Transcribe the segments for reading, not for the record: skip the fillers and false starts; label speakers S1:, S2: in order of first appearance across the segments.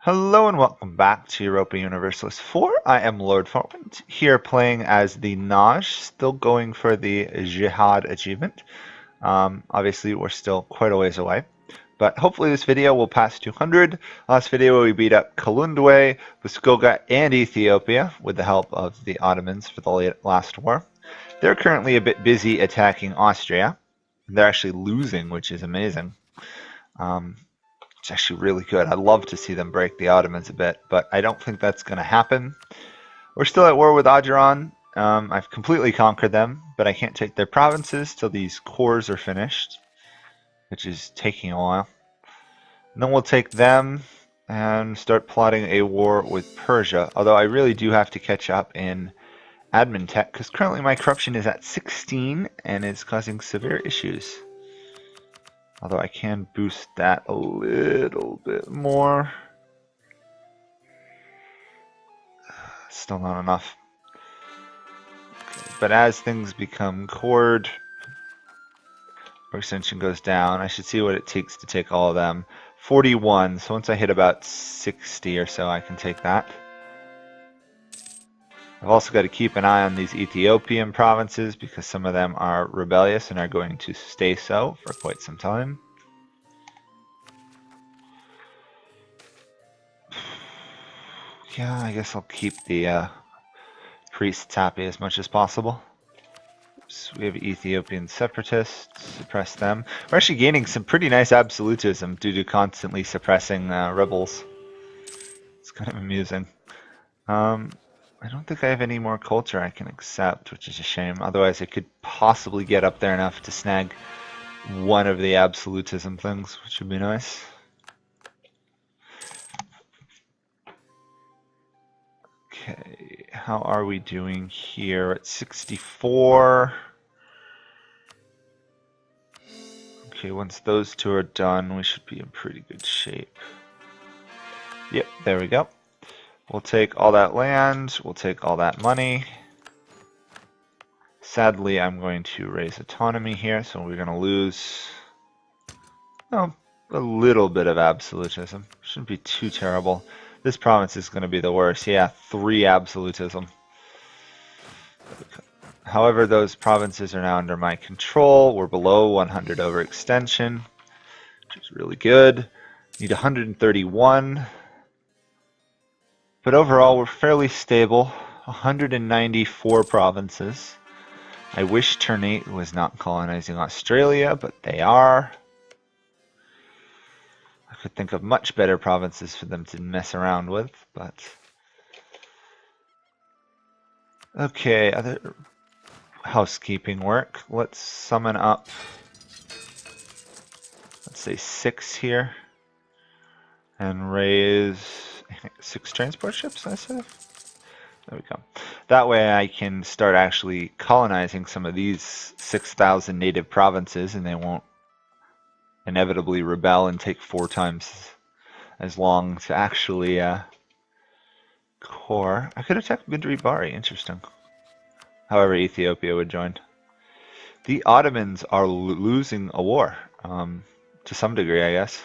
S1: Hello and welcome back to Europa Universalis 4. I am Lord Forwind, here playing as the Najd, still going for the Jihad achievement. Obviously, we're still quite a ways away, but hopefully this video will pass 200. Last video we beat up Kalundwe, Muskoka, and Ethiopia with the help of the Ottomans for the last war. They're currently a bit busy attacking Austria. They're actually losing, which is amazing. It's actually really good. I'd love to see them break the Ottomans a bit, but I don't think that's going to happen. We're still at war with Ajuran. I've completely conquered them, but I can't take their provinces till these cores are finished, which is taking a while. And then we'll take them and start plotting a war with Persia, although I really do have to catch up in admin tech, because currently my corruption is at 16 and is causing severe issues. Although I can boost that a little bit more. Still not enough. Okay, but as things become cored, extension goes down. I should see what it takes to take all of them. 41, so once I hit about 60 or so, I can take that. I've also got to keep an eye on these Ethiopian provinces because some of them are rebellious and are going to stay so for quite some time. Yeah, I guess I'll keep the priests happy as much as possible. So we have Ethiopian separatists, suppress them. We're actually gaining some pretty nice absolutism due to constantly suppressing rebels. It's kind of amusing. I don't think I have any more culture I can accept, which is a shame. Otherwise I could possibly get up there enough to snag one of the absolutism things, which would be nice. Okay, how are we doing here? At 64. Okay, once those two are done, we should be in pretty good shape. Yep, there we go. We'll take all that land, we'll take all that money. Sadly, I'm going to raise autonomy here, so we're going to lose a little bit of absolutism. Shouldn't be too terrible. This province is going to be the worst. Yeah, 3 absolutism. However, those provinces are now under my control. We're below 100 overextension, which is really good. Need 131. But overall, we're fairly stable. 194 provinces. I wish Ternate was not colonizing Australia, but they are. I could think of much better provinces for them to mess around with, but... Okay, other housekeeping work. Let's summon up, let's say 6 here, and raise 6 transport ships, I said? There we go. That way I can start actually colonizing some of these 6,000 native provinces, and they won't inevitably rebel and take 4 times as long to actually core. I could attack Bindri Bari, interesting. However, Ethiopia would join. The Ottomans are losing a war, to some degree, I guess.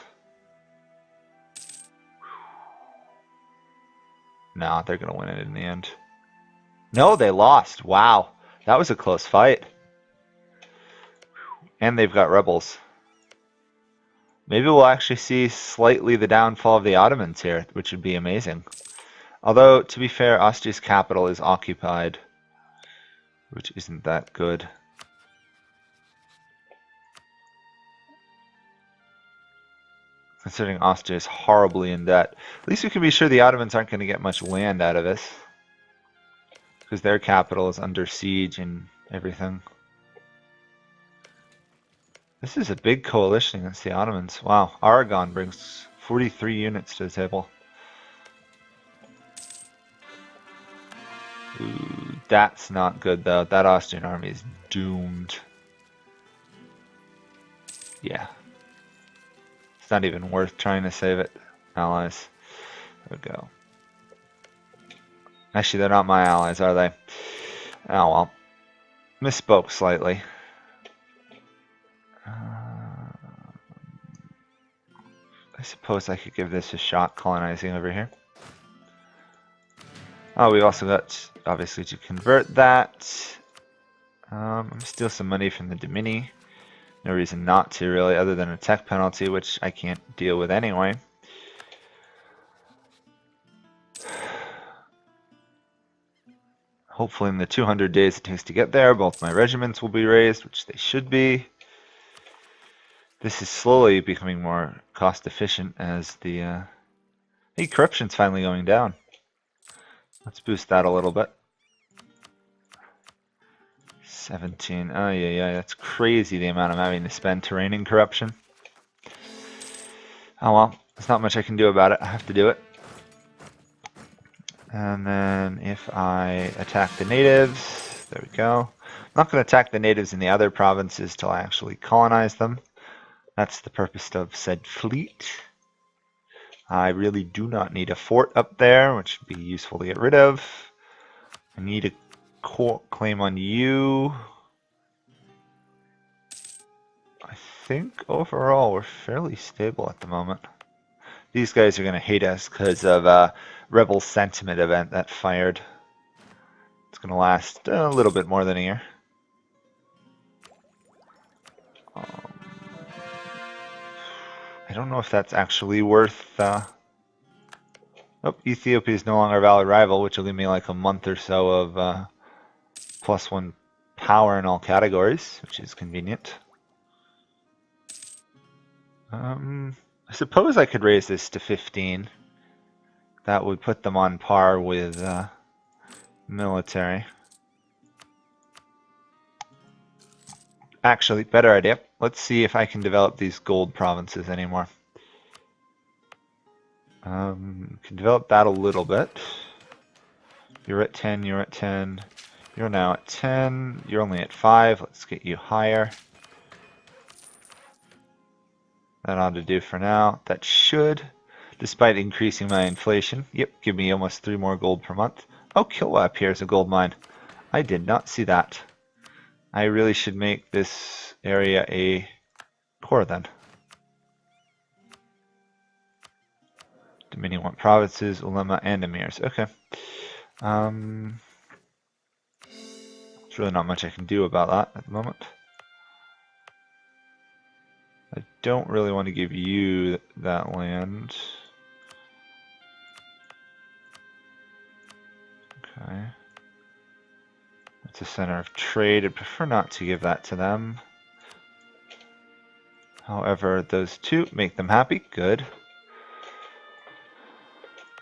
S1: No, they're going to win it in the end. No, they lost. Wow, that was a close fight. And they've got rebels. Maybe we'll actually see slightly the downfall of the Ottomans here, which would be amazing. Although, to be fair, Austria's capital is occupied, which isn't that good. Considering Austria is horribly in debt. At least we can be sure the Ottomans aren't going to get much land out of this, because their capital is under siege and everything. This is a big coalition against the Ottomans. Wow, Aragon brings 43 units to the table. Ooh, that's not good though. That Austrian army is doomed. Yeah. It's not even worth trying to save it. Allies. There we go. Actually, they're not my allies, are they? Oh well. Misspoke slightly. I suppose I could give this a shot colonizing over here. Oh, we've also got, obviously, to convert that. Steal some money from the Domini. No reason not to, really, other than a tech penalty, which I can't deal with anyway. Hopefully in the 200 days it takes to get there, both my regiments will be raised, which they should be. This is slowly becoming more cost efficient as the hey, corruption's finally going down. Let's boost that a little bit. 17. Oh yeah, that's crazy the amount I'm having to spend to rein in corruption. Oh well, there's not much I can do about it. I have to do it. And then if I attack the natives, there we go. I'm not going to attack the natives in the other provinces till I actually colonize them. That's the purpose of said fleet. I really do not need a fort up there, which would be useful to get rid of. I need a court claim on you. I think overall we're fairly stable at the moment. These guys are going to hate us because of a rebel sentiment event that fired. It's going to last a little bit more than a year. I don't know if that's actually worth... Oh, Ethiopia is no longer a valid rival, which will give me like a month or so of +1 power in all categories, which is convenient. I suppose I could raise this to 15. That would put them on par with military. Actually, better idea. Let's see if I can develop these gold provinces anymore. Can develop that a little bit. You're at 10, you're at 10. You're now at 10. You're only at 5. Let's get you higher. That ought to do for now. That should, despite increasing my inflation, yep, give me almost 3 more gold per month. Oh, Kilwa appears a gold mine. I did not see that. I really should make this area a core then. Dominion want provinces, Ulema, and emirs. Okay. There's really not much I can do about that at the moment. I don't really want to give you that land. Okay. It's a center of trade. I'd prefer not to give that to them. However, those two make them happy. Good.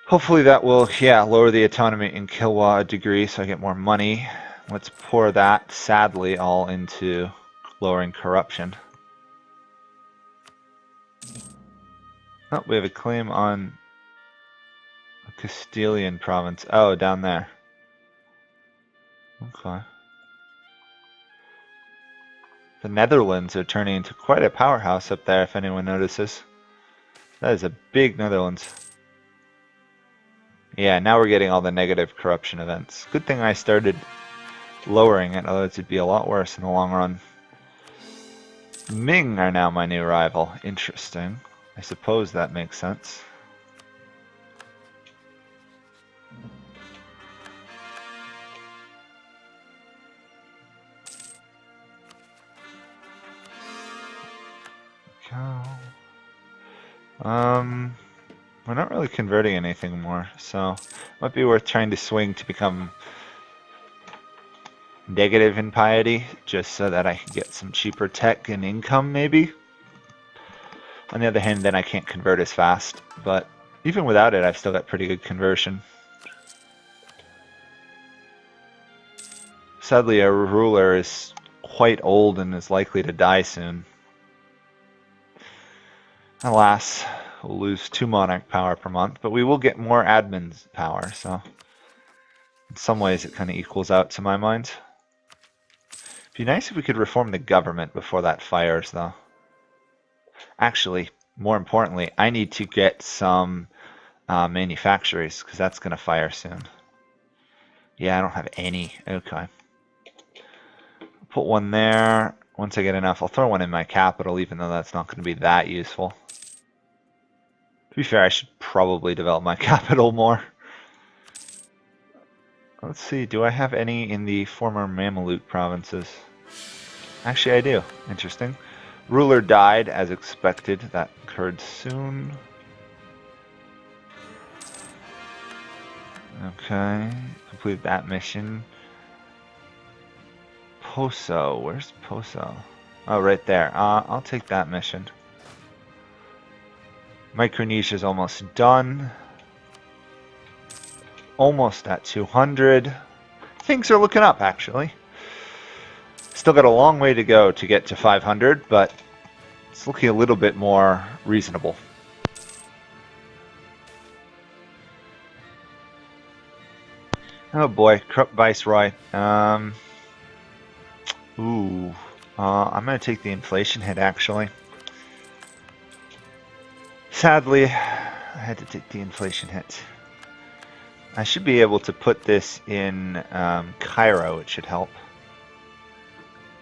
S1: Hopefully that will, yeah, lower the autonomy in Kilwa a degree so I get more money. Let's pour that, sadly, all into lowering corruption. Oh, we have a claim on a Castilian province. Oh, down there. Okay. The Netherlands are turning into quite a powerhouse up there, if anyone notices. That is a big Netherlands. Yeah, now we're getting all the negative corruption events. Good thing I started lowering it, otherwise it'd be a lot worse in the long run. Ming are now my new rival. Interesting. I suppose that makes sense. We're not really converting anything more, so it might be worth trying to swing to become negative in piety, just so that I can get some cheaper tech and income, maybe. On the other hand, then I can't convert as fast, but even without it, I've still got pretty good conversion. Sadly, our ruler is quite old and is likely to die soon. Alas, we'll lose 2 monarch power per month, but we will get more admin's power, so in some ways it kind of equals out to my mind. It'd be nice if we could reform the government before that fires, though. Actually, more importantly, I need to get some manufacturers, because that's going to fire soon. Yeah, I don't have any. Okay. Put one there. Once I get enough, I'll throw one in my capital, even though that's not going to be that useful. To be fair, I should probably develop my capital more. Let's see, do I have any in the former Mameluke provinces? Actually, I do. Interesting. Ruler died as expected. That occurred soon. Okay, complete that mission. Poso, where's Poso? Oh, right there. I'll take that mission. Micronesia's almost done. Almost at 200. Things are looking up, actually. Still got a long way to go to get to 500, but it's looking a little bit more reasonable. Oh boy, corrupt viceroy. I'm gonna take the inflation hit, actually. Sadly, I had to take the inflation hit. I should be able to put this in Cairo. It should help.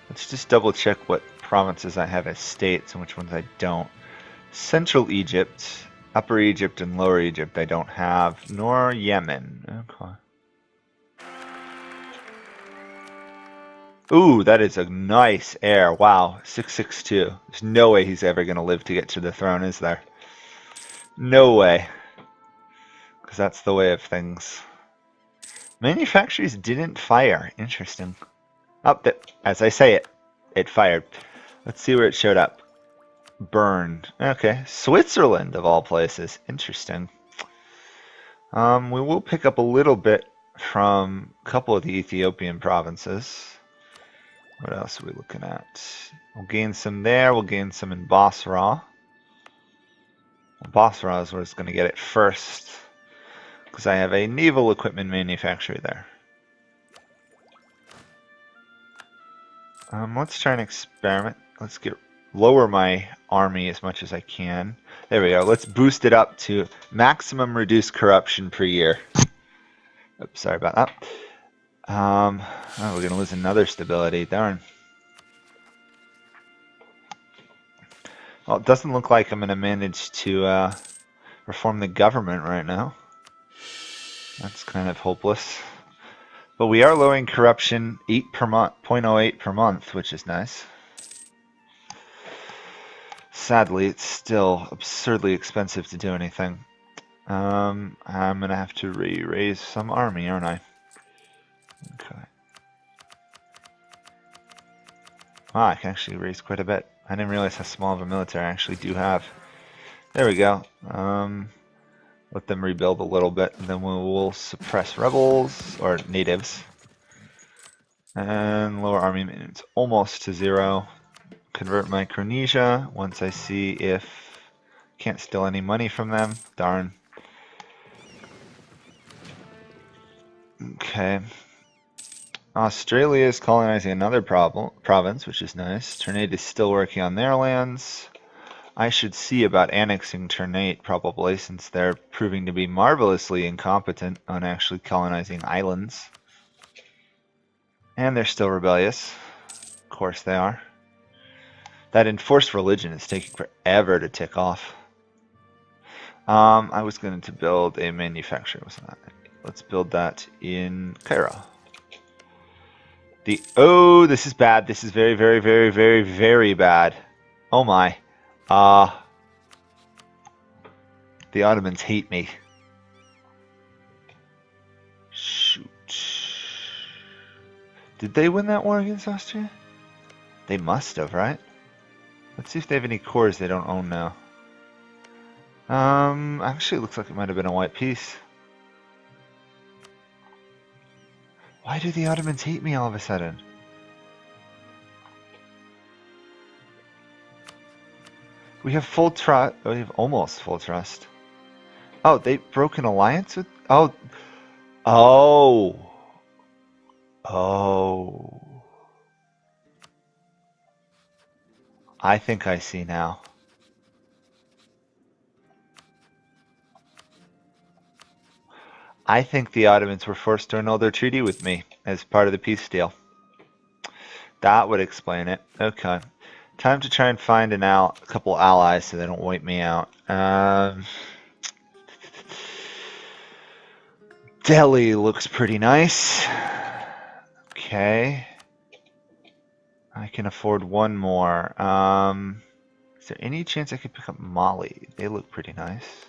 S1: Let's just double check what provinces I have as states and which ones I don't. Central Egypt, Upper Egypt, and Lower Egypt I don't have, nor Yemen. Okay. Ooh, that is a nice heir. Wow, 662. There's no way he's ever going to live to get to the throne, is there? No way. Because that's the way of things. Manufacturers didn't fire. Interesting. Oh, as I say it, it fired. Let's see where it showed up. Burned. Okay. Switzerland, of all places. Interesting. We will pick up a little bit from a couple of the Ethiopian provinces. What else are we looking at? We'll gain some there. We'll gain some in Basra. Well, Basra is where it's going to get it first, because I have a naval equipment manufacturer there. Let's try and experiment. Let's lower my army as much as I can. There we go. Let's boost it up to maximum reduced corruption per year. Oops, sorry about that. Oh, we're going to lose another stability. Darn. Well, it doesn't look like I'm going to manage to reform the government right now. That's kind of hopeless. But we are lowering corruption 8 per month, 0.08 per month, which is nice. Sadly, it's still absurdly expensive to do anything. I'm going to have to raise some army, aren't I? Okay. Wow, I can actually raise quite a bit. I didn't realize how small of a military I actually do have. There we go. Let them rebuild a little bit, and then we will suppress rebels, or natives. And lower army maintenance almost to 0. Convert Micronesia once I see if can't steal any money from them. Darn. Okay. Australia is colonizing another province, which is nice. Ternate is still working on their lands. I should see about annexing Ternate, probably, since they're proving to be marvelously incompetent on actually colonizing islands. And they're still rebellious. Of course they are. That enforced religion is taking forever to tick off. I was going to build a manufacturer, wasn't I? Let's build that in Cairo. Oh, this is bad. This is very, very, very, very, very bad. Oh my. The Ottomans hate me. Shoot. Did they win that war against Austria? They must have, right? Let's see if they have any cores they don't own now. Actually, it looks like it might have been a white piece. Why do the Ottomans hate me all of a sudden? We have full trust. We have almost full trust. Oh, they broke an alliance with. Oh. I think I see now. I think the Ottomans were forced to annul their treaty with me as part of the peace deal. That would explain it. Okay. Time to try and find a couple allies so they don't wipe me out. Delhi looks pretty nice. Okay. I can afford one more. Is there any chance I could pick up Mali? They look pretty nice.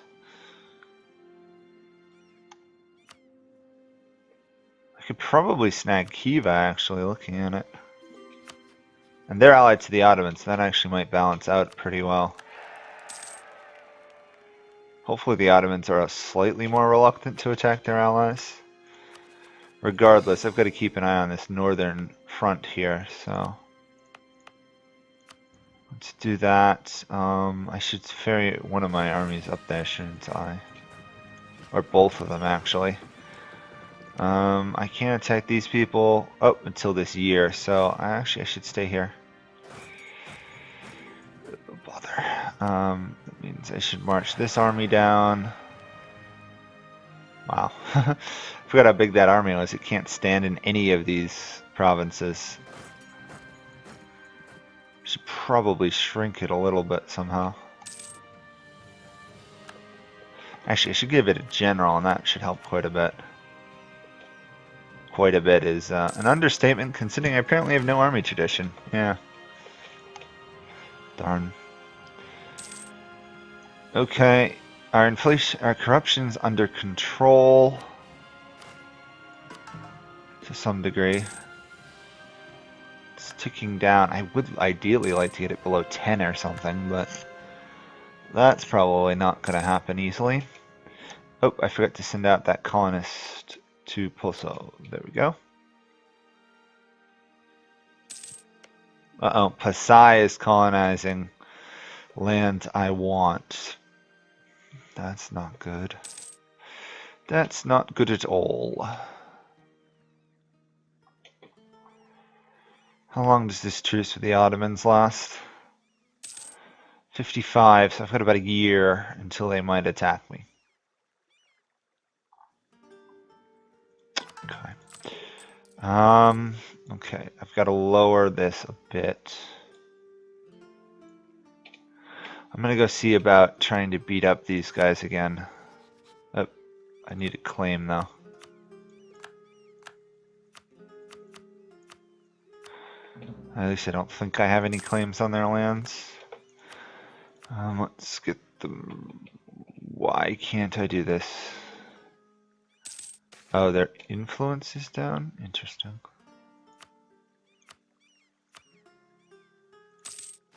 S1: I could probably snag Khiva, actually, looking at it. And they're allied to the Ottomans, so that actually might balance out pretty well. Hopefully the Ottomans are slightly more reluctant to attack their allies. Regardless, I've got to keep an eye on this northern front here, so... Let's do that. I should ferry one of my armies up there, shouldn't I? Or both of them, actually. I can't attack these people up until this year, so I should stay here. Oh, bother. That means I should march this army down. Wow. Forgot how big that army was. It can't stand in any of these provinces. Should probably shrink it a little bit somehow. Actually, I should give it a general, and that should help quite a bit. Quite a bit is an understatement, considering I apparently have no army tradition. Yeah. Darn. Okay, our corruption's under control to some degree. It's ticking down. I would ideally like to get it below 10 or something, but that's probably not going to happen easily. Oh, I forgot to send out that colonist to Poso. There we go. Uh-oh, Pasai is colonizing land I want. That's not good. That's not good at all. How long does this truce with the Ottomans last? 55, so I've got about a year until they might attack me. Okay. Okay, I've got to lower this a bit. I'm gonna go see about trying to beat up these guys again. Oh, I need a claim though. At least I don't think I have any claims on their lands. Let's get them. Why can't I do this? Oh, their influence is down? Interesting.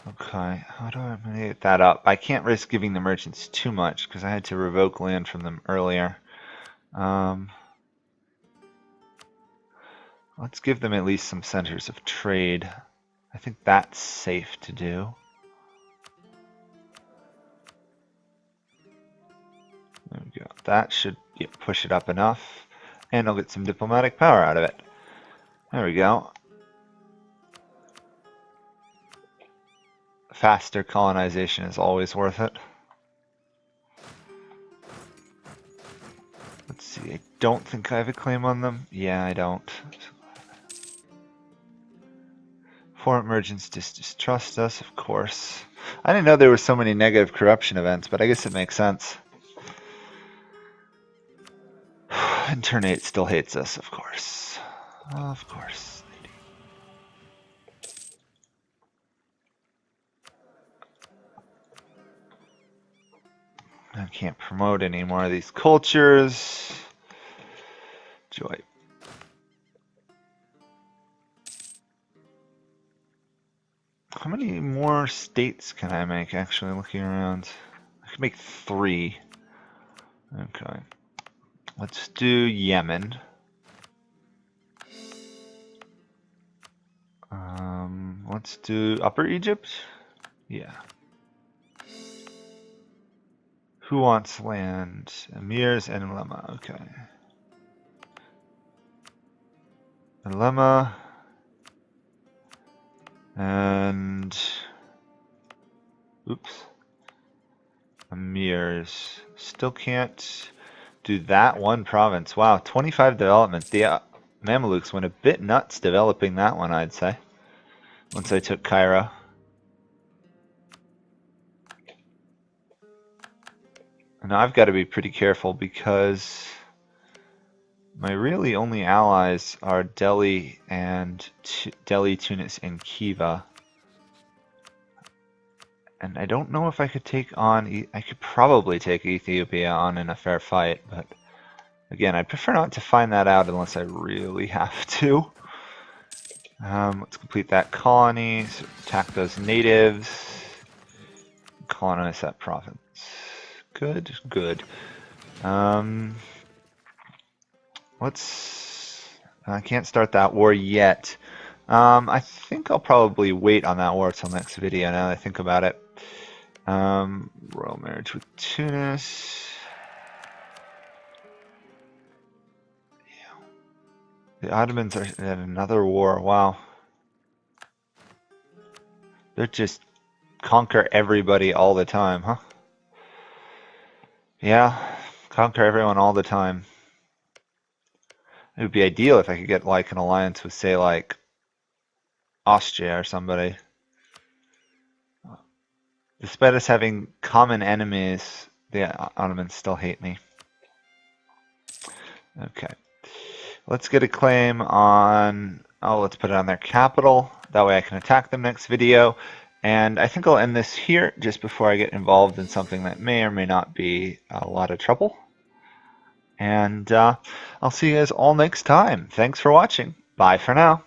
S1: Okay, how do I get that up? I can't risk giving the merchants too much because I had to revoke land from them earlier. Let's give them at least some centers of trade. I think that's safe to do. There we go. That should push it up enough. And I'll get some diplomatic power out of it. There we go. Faster colonization is always worth it. Let's see, I don't think I have a claim on them. Yeah, I don't. Foreign merchants distrust us, of course. I didn't know there were so many negative corruption events, but I guess it makes sense. Internate still hates us, of course. Of course. I can't promote any more of these cultures. Joy. How many more states can I make, actually, looking around? I can make 3. Okay. Let's do Yemen. Let's do Upper Egypt? Yeah. Who wants land? Emirs and Ulema. Okay. Ulema. And... Oops. Emirs. Still can't do that one province. Wow, 25 development. The Mamelukes went a bit nuts developing that one, I'd say. Once I took Cairo. And I've got to be pretty careful because My really only allies are Delhi, Tunis, and Khiva. And I don't know if I could take on... I could probably take Ethiopia on in a fair fight, but again, I'd prefer not to find that out unless I really have to. Let's complete that colony, so attack those natives, colonize that province. Good, good. I can't start that war yet. I think I'll probably wait on that war till next video now that I think about it. Royal marriage with Tunis. The Ottomans are in another war. Wow. They're just conquer everybody all the time, huh? Yeah, conquer everyone all the time. It would be ideal if I could get like an alliance with, say, like Austria or somebody. Despite us having common enemies, the Ottomans still hate me. Okay. Let's get a claim on... Oh, let's put it on their capital. That way I can attack them next video. And I think I'll end this here just before I get involved in something that may or may not be a lot of trouble. And I'll see you guys all next time. Thanks for watching. Bye for now.